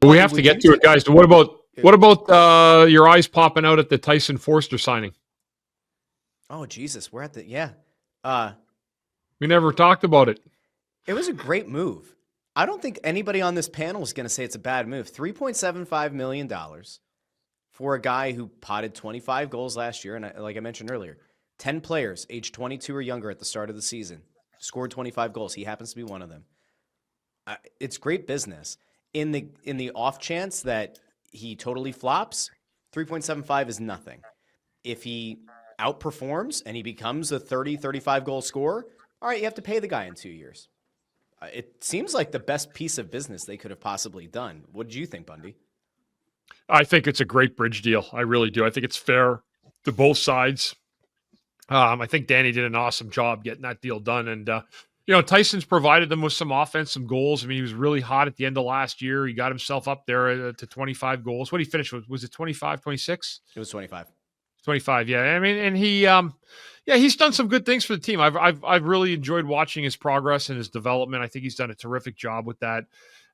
we have to get to it, guys. What about your eyes popping out at the Tyson Foerster signing? Oh, Jesus. We're at the, yeah. We never talked about it. It was a great move. I don't think anybody on this panel is going to say it's a bad move. $3.75 million for a guy who potted 25 goals last year. And like I mentioned earlier, 10 players aged 22 or younger at the start of the season scored 25 goals. He happens to be one of them. It's great business. In the off chance that he totally flops, 3.75 is nothing. If he outperforms and he becomes a 30, 35 goal scorer, all right, you have to pay the guy in 2 years. It seems like the best piece of business they could have possibly done. What did you think, Bundy? I think it's a great bridge deal. I really do. I think it's fair to both sides. I think Danny did an awesome job getting that deal done. And, Tyson's provided them with some offense, some goals. I mean, he was really hot at the end of last year. He got himself up there to 25 goals. What did he finish with? Was it 25, 26? It was 25. 25, yeah. I mean, and he's done some good things for the team. I've really enjoyed watching his progress and his development. I think he's done a terrific job with that.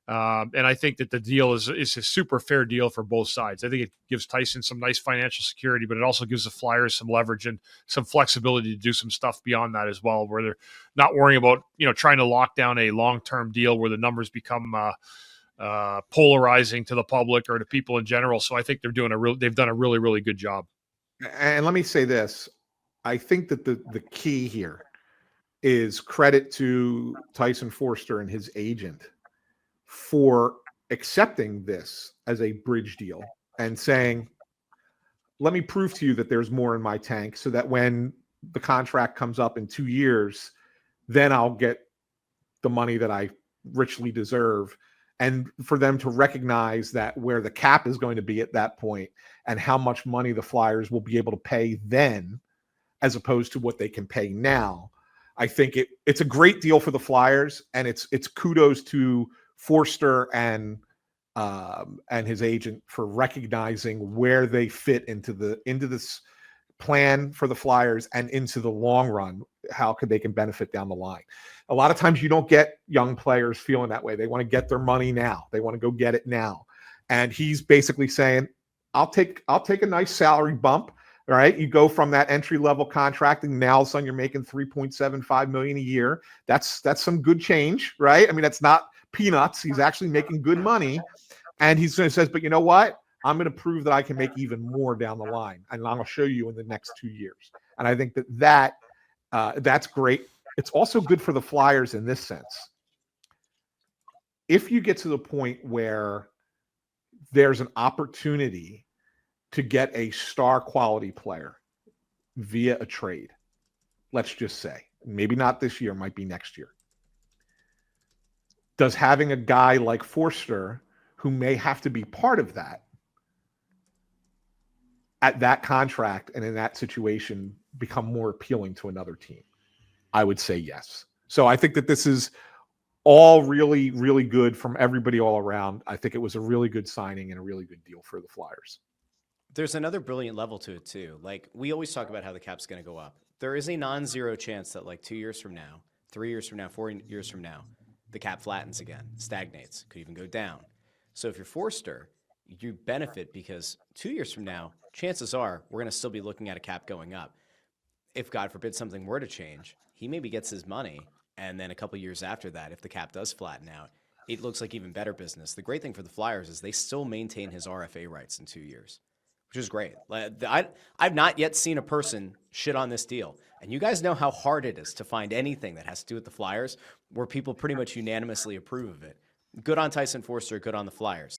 And I think that the deal is a super fair deal for both sides. I think it gives Tyson some nice financial security, but it also gives the Flyers some leverage and some flexibility to do some stuff beyond that as well, where they're not worrying about, trying to lock down a long-term deal where the numbers become polarizing to the public or to people in general. So I think they've done a really, really good job. And let me say this. I think that the key here is credit to Tyson Foerster and his agent for accepting this as a bridge deal and saying, let me prove to you that there's more in my tank so that when the contract comes up in 2 years, then I'll get the money that I richly deserve. And for them to recognize that where the cap is going to be at that point and how much money the Flyers will be able to pay then, as opposed to what they can pay now. I think it's a great deal for the Flyers, and it's kudos to Foerster and his agent for recognizing where they fit into this plan for the Flyers and into the long run, how they can benefit down the line. A lot of times you don't get young players feeling that way. They want to get their money now. They want to go get it now. And he's basically saying, I'll take a nice salary bump. All right. You go from that entry level contract and now all of a sudden you're making $3.75 million a year. That's some good change, right? I mean, that's not peanuts. He's actually making good money. And he says, but you know what? I'm going to prove that I can make even more down the line. And I'm going to show you in the next 2 years. And I think that's great. It's also good for the Flyers in this sense. If you get to the point where there's an opportunity to get a star quality player via a trade, let's just say, maybe not this year, might be next year. Does having a guy like Foerster, who may have to be part of that, at that contract and in that situation, become more appealing to another team? I would say yes. So I think that this is all really, really good from everybody all around. I think it was a really good signing and a really good deal for the Flyers. There's another brilliant level to it too. Like, we always talk about how the cap's going to go up. There is a non-zero chance that like 2 years from now, 3 years from now, 4 years from now, the cap flattens again, stagnates, could even go down. So if you're Foerster, you benefit because 2 years from now, chances are we're going to still be looking at a cap going up. If God forbid something were to change, he maybe gets his money, and then a couple years after that, if the cap does flatten out, it looks like even better business. The great thing for the Flyers is they still maintain his RFA rights in 2 years, which is great. I've not yet seen a person shit on this deal. And you guys know how hard it is to find anything that has to do with the Flyers where people pretty much unanimously approve of it. Good on Tyson Foerster, good on the Flyers.